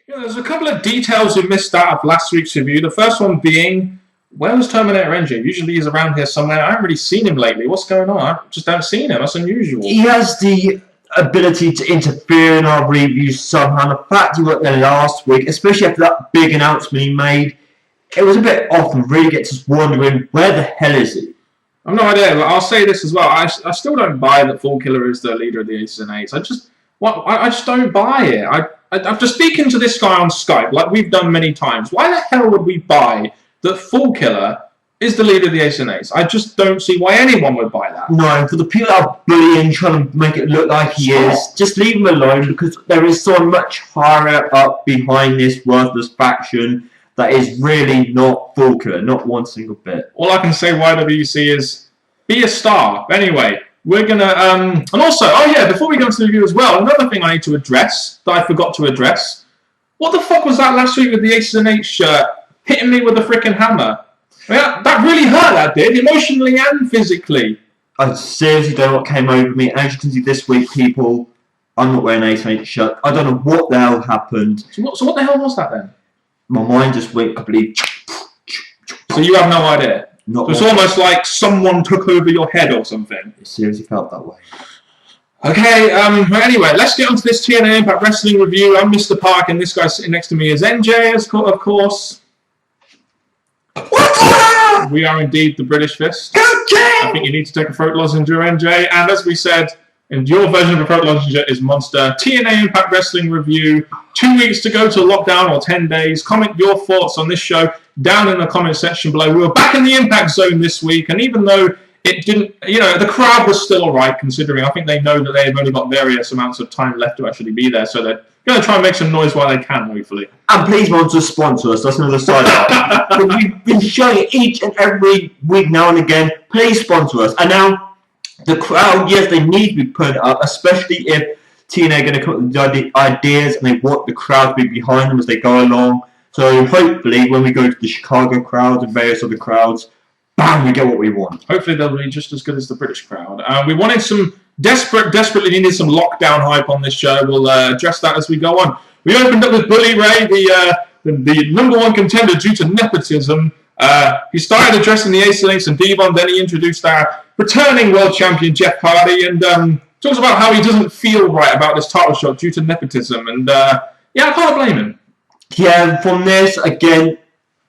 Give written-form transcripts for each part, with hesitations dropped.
There's a couple of details we missed out of last week's review. The first one being, where was Terminator NJ? Usually he's around here somewhere. I haven't really seen him lately. What's going on? I just haven't seen him. That's unusual. He has the ability to interfere in our reviews somehow. The fact he wasn't there last week, especially after that big announcement he made, it was a bit off and really gets us wondering, where the hell is he? I've no idea, but I'll say this as well. I still don't buy that Fall Killer is the leader of the Aces and Eights. I just don't buy it. After speaking to this guy on Skype, like we've done many times, why the hell would we buy that Fall Killer is the leader of the Aces and Eights? I just don't see why anyone would buy that. No, for the people that are bullying, trying to make it look like he is, just leave him alone, because there is someone much higher up behind this worthless faction that is really not Fall Killer, not one single bit. All I can say, YWC, is be a star. Anyway, we're going to... and also, before we go into the review as well, another thing I need to address, that I forgot to address. What the fuck was that last week with the Aces and Eights shirt hitting me with a freaking hammer? Yeah, that really hurt, that did, emotionally and physically. I seriously don't know what came over me. As you can see this week, people, I'm not wearing an Aces and Eights shirt. I don't know what the hell happened. So what the hell was that then? My mind just went completely... So you have no idea? So it's almost like someone took over your head or something. It seriously felt that way. Okay, anyway, let's get on to this TNA Impact Wrestling review. I'm Mr. Parkin, and this guy sitting next to me is NJ, of course. We are indeed the British Fist. I think you need to take a throat lozenge, NJ. And as we said, and your version of a throat lozenge is Monster. TNA Impact Wrestling review. 2 weeks to go to lockdown, or 10 days. Comment your thoughts on this show down in the comment section below. We were back in the Impact Zone this week, and even though it didn't, the crowd was still alright, considering I think they know that they've only got various amounts of time left to actually be there, so they're going to try and make some noise while they can, hopefully. And please, Monster, sponsor us. That's another side of it. We've been showing it each and every week now and again. Please sponsor us. And now, the crowd, yes, they need to be put up, especially if TNA are going to come up with the ideas and they want the crowd to be behind them as they go along. So hopefully, when we go to the Chicago crowd and various other crowds, bam, we get what we want. Hopefully they'll be just as good as the British crowd. We wanted some desperately needed some lockdown hype on this show. We'll address that as we go on. We opened up with Bully Ray, the number one contender due to nepotism. He started addressing the Aces and Eights and Devon, then he introduced our returning world champion Jeff Hardy, and talks about how he doesn't feel right about this title shot due to nepotism. And I can't blame him. Yeah, from this, again,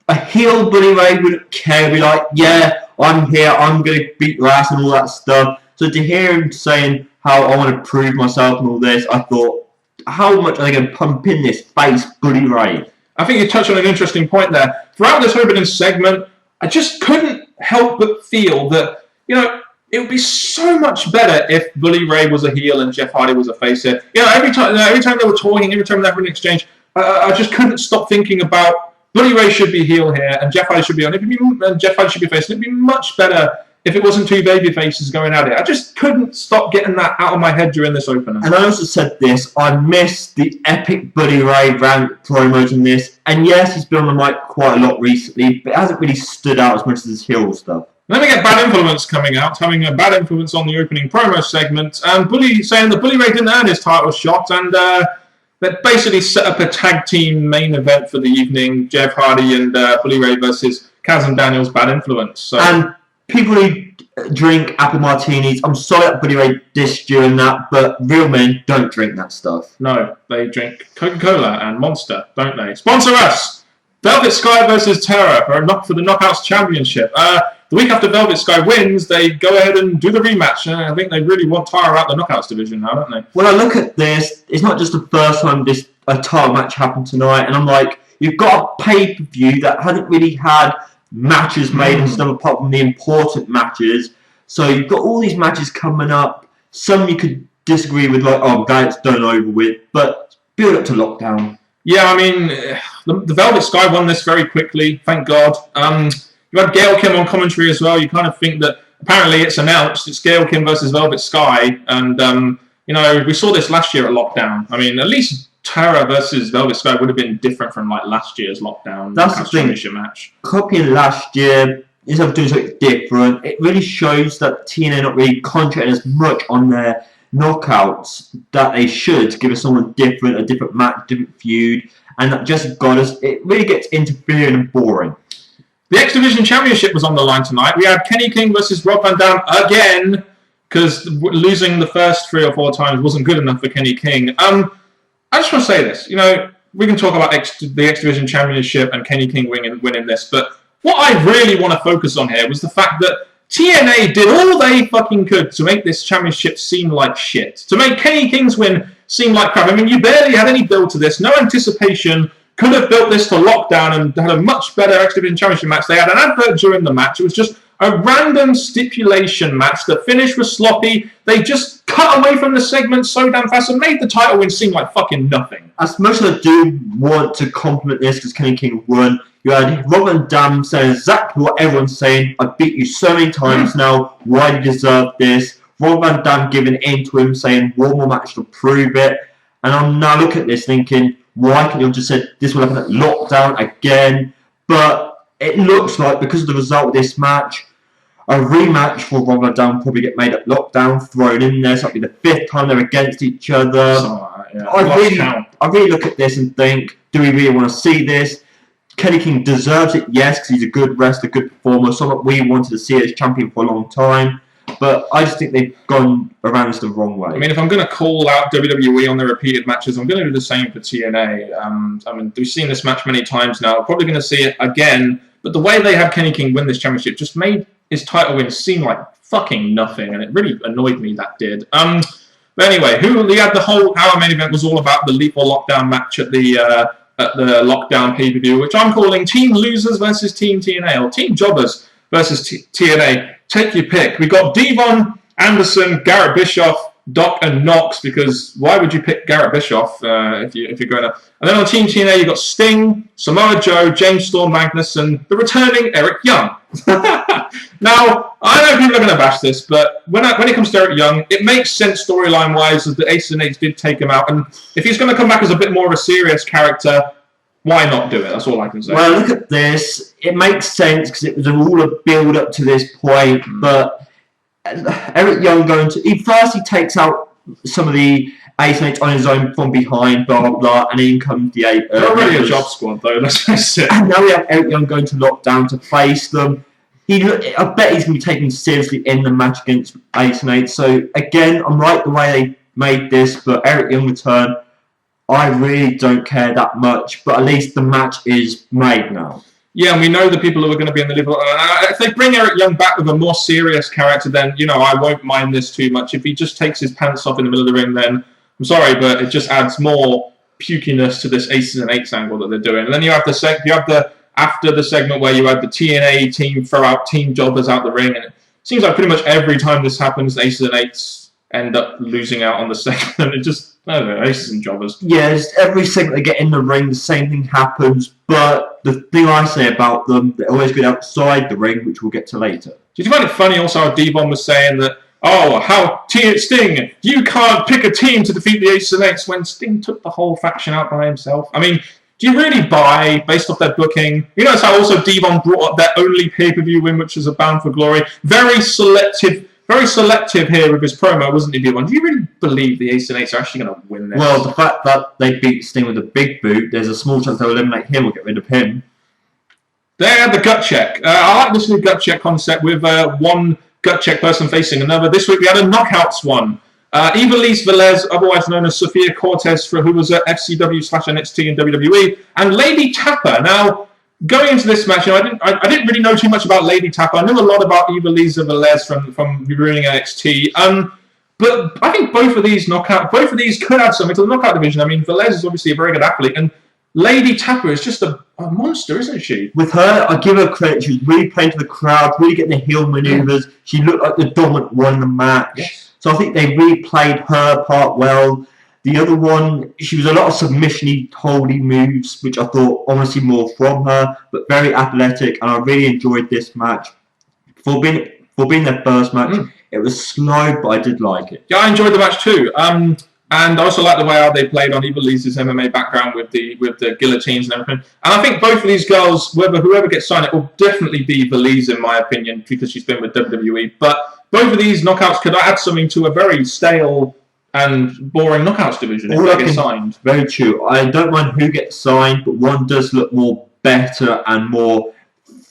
a heel Bully Ray wouldn't care, be like, yeah, I'm here, I'm going to beat your ass and all that stuff. So to hear him saying how I want to prove myself and all this, I thought, how much are they going to pump in this face Bully Ray? I think you touched on an interesting point there. Throughout this opening segment, I just couldn't help but feel that, it would be so much better if Bully Ray was a heel and Jeff Hardy was a face here. Every time they were talking, every time they were in exchange, I just couldn't stop thinking about Bully Ray should be heel here and Jeff Hardy should be on. And Jeff Hardy should be face. It'd be much better if it wasn't two baby faces going at it. I just couldn't stop getting that out of my head during this opener. And I also said this, I missed the epic Bully Ray rant promos in this. And yes, he's been on the mic quite a lot recently, but it hasn't really stood out as much as his heel stuff. Then we get Bad Influence coming out, having a bad influence on the opening promo segment, and Bully saying that Bully Ray didn't earn his title shot, and that basically set up a tag team main event for the evening, Jeff Hardy and Bully Ray versus Kaz and Daniels, Bad Influence. So. And people who drink apple martinis, I'm sorry that Bully Ray dissed you and that, but real men don't drink that stuff. No, they drink Coca-Cola and Monster, don't they? Sponsor us! Velvet Sky versus Terror for the Knockouts Championship. The week after Velvet Sky wins, they go ahead and do the rematch. I think they really want Tara out the Knockouts division now, don't they? When I look at this, it's not just the first time a title match happened tonight, and I'm like, you've got a pay-per-view that hasn't really had matches made and stuff apart from the important matches. So you've got all these matches coming up. Some you could disagree with, like, oh, I'm glad it's done over with, but build up to lockdown. Yeah, I mean, the Velvet Sky won this very quickly, thank God. You had Gail Kim on commentary as well. You kind of think that apparently it's announced it's Gail Kim versus Velvet Sky, and we saw this last year at Lockdown. I mean, at least Tara versus Velvet Sky would have been different from like last year's Lockdown. That's the thing. Match. Copying last year instead of doing something different, it really shows that TNA not really concentrating as much on their knockouts that they should give us someone different, a different match, different feud, and that just got us. It really gets interfering and boring. The X Division Championship was on the line tonight. We had Kenny King versus Rob Van Dam again, because losing the first 3 or 4 times wasn't good enough for Kenny King. I just want to say this. You know, we can talk about the X Division Championship and Kenny King winning this, but what I really want to focus on here was the fact that TNA did all they fucking could to make this championship seem like shit. To make Kenny King's win seem like crap. I mean, you barely had any build to this, no anticipation. Could have built this to lockdown and had a much better X Division Championship match. They had an advert during the match. It was just a random stipulation match. The finish was sloppy. They just cut away from the segment so damn fast and made the title win seem like fucking nothing. As much as I do want to compliment this because Kenny King won, you had Rob Van Dam saying exactly what everyone's saying. I beat you so many times now. Why do you deserve this? Rob Van Dam giving in to him, saying one more match to prove it. And I'm now looking at this thinking, why can't you have just said this will happen at lockdown again? But it looks like because of the result of this match, a rematch for Rob Van Dam will probably get made at lockdown, thrown in there. So it'll be the 5th time they're against each other. I really look at this and think, do we really want to see this? Kenny King deserves it, yes, because he's a good wrestler, good performer, someone we wanted to see as champion for a long time. But I just think they've gone around this the wrong way. I mean, if I'm going to call out WWE on their repeated matches, I'm going to do the same for TNA. I mean, we've seen this match many times now. Probably going to see it again. But the way they had Kenny King win this championship just made his title win seem like fucking nothing, and it really annoyed me that did. But anyway, the whole hour main event was all about the Leap or Lockdown match at the Lockdown pay-per-view, which I'm calling Team Losers versus Team TNA, or Team Jobbers versus TNA. Take your pick. We got Devon, Anderson, Garrett Bischoff, Doc, and Knox, because why would you pick Garrett Bischoff if you're going to... And then on Team TNA, you got Sting, Samoa Joe, James Storm Magnuson, the returning Eric Young. Now, I know people are going to bash this, but when it comes to Eric Young, it makes sense storyline-wise as the Aces and Eights did take him out, and if he's going to come back as a bit more of a serious character, why not do it? That's all I can say. Well, look at this. It makes sense because it was all a build-up to this point, but Eric Young he takes out some of the Ace and Eights on his own from behind, blah, blah, blah, and in comes the Eight. They're already a job squad, though, let's face it. And now we have Eric Young going to lockdown to face them. I bet he's going to be taken seriously in the match against Ace and Eights. So, again, I'm right the way they made this, but Eric Young return, I really don't care that much, but at least the match is made now. Yeah, and we know the people who are going to be in the Liverpool. If they bring Eric Young back with a more serious character, then, you know, I won't mind this too much. If he just takes his pants off in the middle of the ring, then I'm sorry, but it just adds more pukiness to this Aces and Eights angle that they're doing. And then you have after the segment where you had the TNA team throw out Team Jobbers out the ring, and it seems like pretty much every time this happens, the Aces and Eights end up losing out on the segment. It just, I don't know, Aces and Jobbers. Yeah, every segment they get in the ring, the same thing happens, but the thing I say about them, they're always good outside the ring, which we'll get to later. Did you find it funny also how Devon was saying that, Sting, you can't pick a team to defeat the Aces and Eights when Sting took the whole faction out by himself? I mean, do you really buy, based off their booking? You notice how also Devon brought up their only pay-per-view win, which was a Bound for Glory. Very selective here with his promo, wasn't he, Devon? Do you really believe the Aces and Eights are actually going to win this? Well, the fact that they beat Sting with a big boot, there's a small chance they'll eliminate him or get rid of him. They had the gut check. I like this new gut check concept with one gut check person facing another. This week we had a knockouts one. Ivelisse Velez, otherwise known as Sophia Cortez, who was at FCW/NXT and WWE, and Lady Tapper. Now, going into this match, I didn't really know too much about Lady Tapper. I knew a lot about Ivelisse Velez from ruining NXT. But I think both of these could add something to the knockout division. I mean, Velez is obviously a very good athlete, and Lady Tapper is just a monster, isn't she? With her, I give her credit. She was really playing to the crowd, really getting the heel maneuvers. She looked like the dominant one in the match. Yes. So I think they really played her part well. The other one, she was a lot of submission-y, holdy moves, which I thought honestly more from her, but very athletic, and I really enjoyed this match. For being their first match, it was slow, but I did like it. Yeah, I enjoyed the match too. And I also like the way how they played on Ivelisse's MMA background with the guillotines and everything. And I think both of these girls, whoever gets signed, it will definitely be Ivelisse in my opinion, because she's been with WWE. But both of these knockouts could add something to a very stale and boring knockouts division if they get signed. Very true. I don't mind who gets signed, but one does look more better and more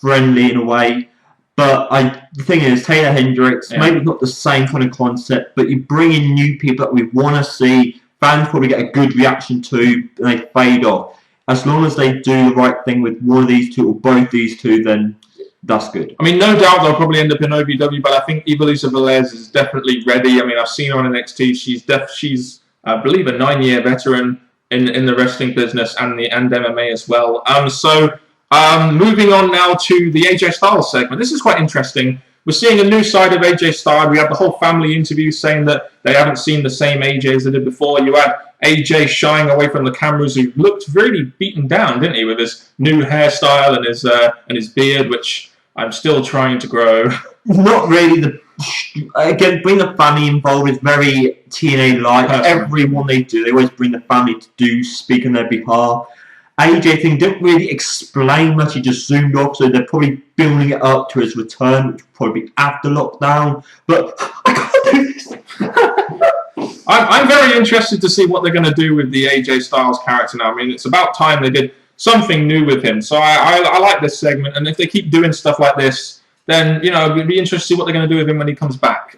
friendly in a way. But the thing is, Taylor Hendricks, maybe not the same kind of concept, but you bring in new people that we want to see. Fans probably get a good reaction to, and they fade off. As long as they do the right thing with one of these two or both these two, then that's good. I mean, no doubt they'll probably end up in OVW, but I think Ivelisse Velez is definitely ready. I mean, I've seen her on NXT. She's I believe, a 9-year veteran in the wrestling business and MMA as well. Moving on now to the AJ Styles segment. This is quite interesting. We're seeing a new side of AJ Styles. We had the whole family interview saying that they haven't seen the same AJ as they did before. You had AJ shying away from the cameras, who looked really beaten down, didn't he, with his new hairstyle and his beard, which I'm still trying to grow. Not really. Again, bring the family involved is very TNA-like. Everyone they do, they always bring the family to speak on their behalf. AJ thing didn't really explain much, he just zoomed off, so they're probably building it up to his return, which will probably be after lockdown. But I can't do this. I'm very interested to see what they're going to do with the AJ Styles character now. I mean, it's about time they did something new with him. So I like this segment, and if they keep doing stuff like this, then, it'd be interesting to see what they're going to do with him when he comes back.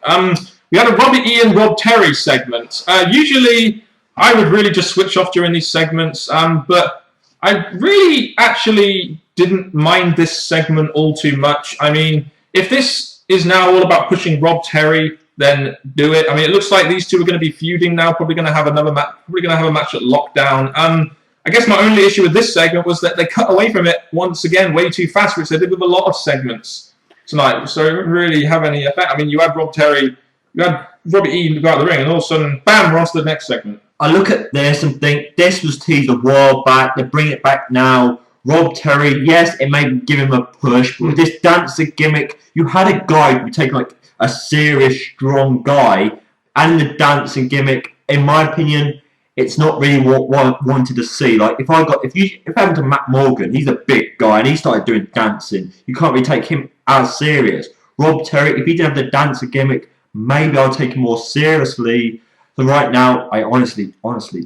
We had a Robbie E and Rob Terry segment. Usually, I would really just switch off during these segments, but I really actually didn't mind this segment all too much. I mean, if this is now all about pushing Rob Terry, then do it. I mean, it looks like these two are going to be feuding now. Probably going to have another match. Probably going to have a match at Lockdown. I guess my only issue with this segment was that they cut away from it once again way too fast, which they did with a lot of segments tonight. So it didn't really have any effect. I mean, you had Rob Terry, you had Robbie E go out the ring, and all of a sudden, bam, we're on to the next segment. I look at this and think, this was teased a while back, they bring it back now. Rob Terry, yes, it may give him a push, but with this dancer gimmick, you had a guy who take like a serious, strong guy, and the dancing gimmick, in my opinion, it's not really what I wanted to see. Like, if I went to Matt Morgan, he's a big guy, and he started doing dancing, you can't really take him as serious. Rob Terry, if he didn't have the dancer gimmick, maybe I'll take him more seriously. So right now, I honestly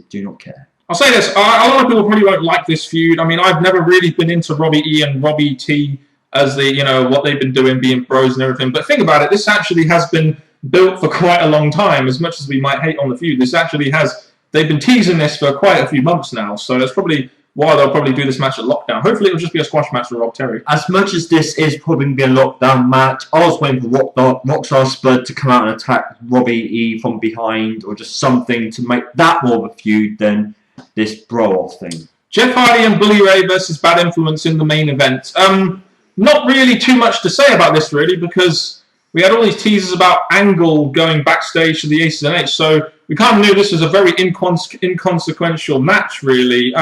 do not care. I'll say this, a lot of people probably won't like this feud. I mean, I've never really been into Robbie E and Robbie T as what they've been doing, being bros and everything. But think about it, this actually has been built for quite a long time, as much as we might hate on the feud. This actually they've been teasing this for quite a few months now. So that's probably why they'll probably do this match at Lockdown. Hopefully it'll just be a squash match for Rob Terry. As much as this is probably going to be a Lockdown match, I was waiting for Rockstar Spud to come out and attack Robbie E from behind, or just something to make that more of a feud than this bro-off thing. Jeff Hardy and Bully Ray versus Bad Influence in the main event. Not really too much to say about this, really, because we had all these teasers about Angle going backstage to the Aces and Eights, so we kind of knew this was a very inconsequential match, really.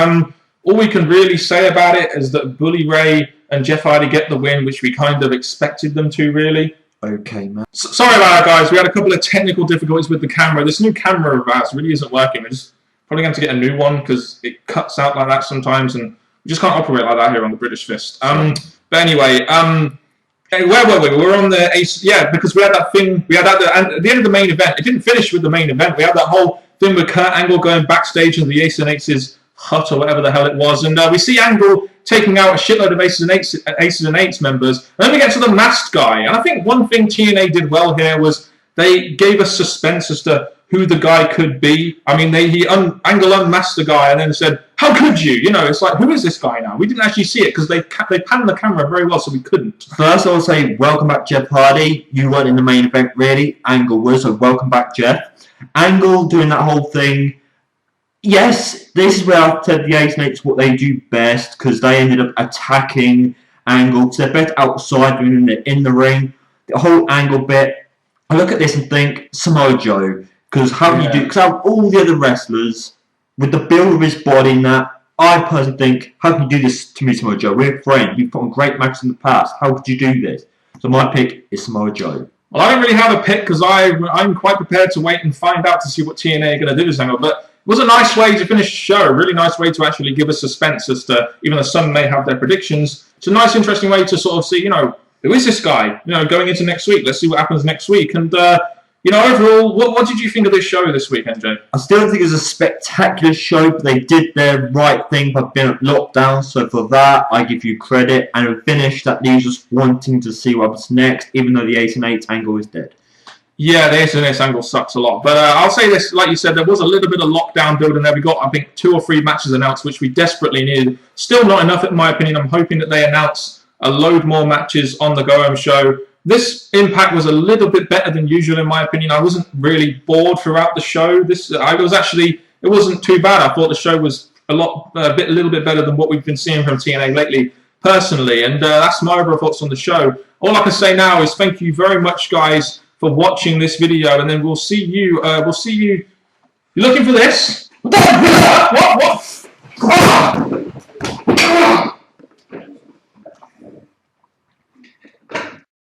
All we can really say about it is that Bully Ray and Jeff Hardy get the win, which we kind of expected them to, really. Okay, man. Sorry about that, guys. We had a couple of technical difficulties with the camera. This new camera of ours really isn't working. We're just probably going to get a new one because it cuts out like that sometimes, and we just can't operate like that here on the British Fist. But anyway, where were we? We were on the Ace, because we had that thing. We had that at the end of the main event. It didn't finish with the main event. We had that whole thing with Kurt Angle going backstage in the Aces and Eights hut or whatever the hell it was, and we see Angle taking out a shitload of Aces and Eights members, and then we get to the masked guy. And I think one thing TNA did well here was they gave us suspense as to who the guy could be. I mean, Angle unmasked the guy and then said, "How could you?" It's like, who is this guy now? We didn't actually see it because they panned the camera very well, so we couldn't. First, I will say, welcome back, Jeff Hardy. You weren't in the main event, really. Angle was, so welcome back, Jeff. Angle doing that whole thing. Yes, this is where I said the Aces and Eights what they do best, because they ended up attacking Angle, because they're better outside than in the ring. The whole Angle bit, I look at this and think, Samoa Joe, because because out of all the other wrestlers, with the build of his body and that, I personally think, how can you do this to me, Samoa Joe? We're friends, we've put on great matches in the past, how could you do this? So my pick is Samoa Joe. Well, I don't really have a pick, because I'm quite prepared to wait and find out to see what TNA are going to do this angle, but it was a nice way to finish the show, a really nice way to actually give us suspense as to, even though some may have their predictions, it's a nice, interesting way to sort of see, who is this guy, going into next week? Let's see what happens next week. And, you know, overall, what did you think of this show this week, NJ? I still don't think it was a spectacular show, but they did their right thing by being at lockdown. So for that, I give you credit. And a finish that leaves us wanting to see what's next, even though the 8 and 8 angle is dead. Yeah, the 8 and 8 angle sucks a lot. But I'll say this, like you said, there was a little bit of lockdown building there. We got, I think, 2 or 3 matches announced, which we desperately needed. Still not enough, in my opinion. I'm hoping that they announce a load more matches on the go-home show. This Impact was a little bit better than usual, in my opinion. I wasn't really bored throughout the show. It wasn't too bad. I thought the show was a little bit better than what we've been seeing from TNA lately, personally. And that's my overall thoughts on the show. All I can say now is thank you very much, guys, for watching this video, and then we'll see you. You looking for this? What?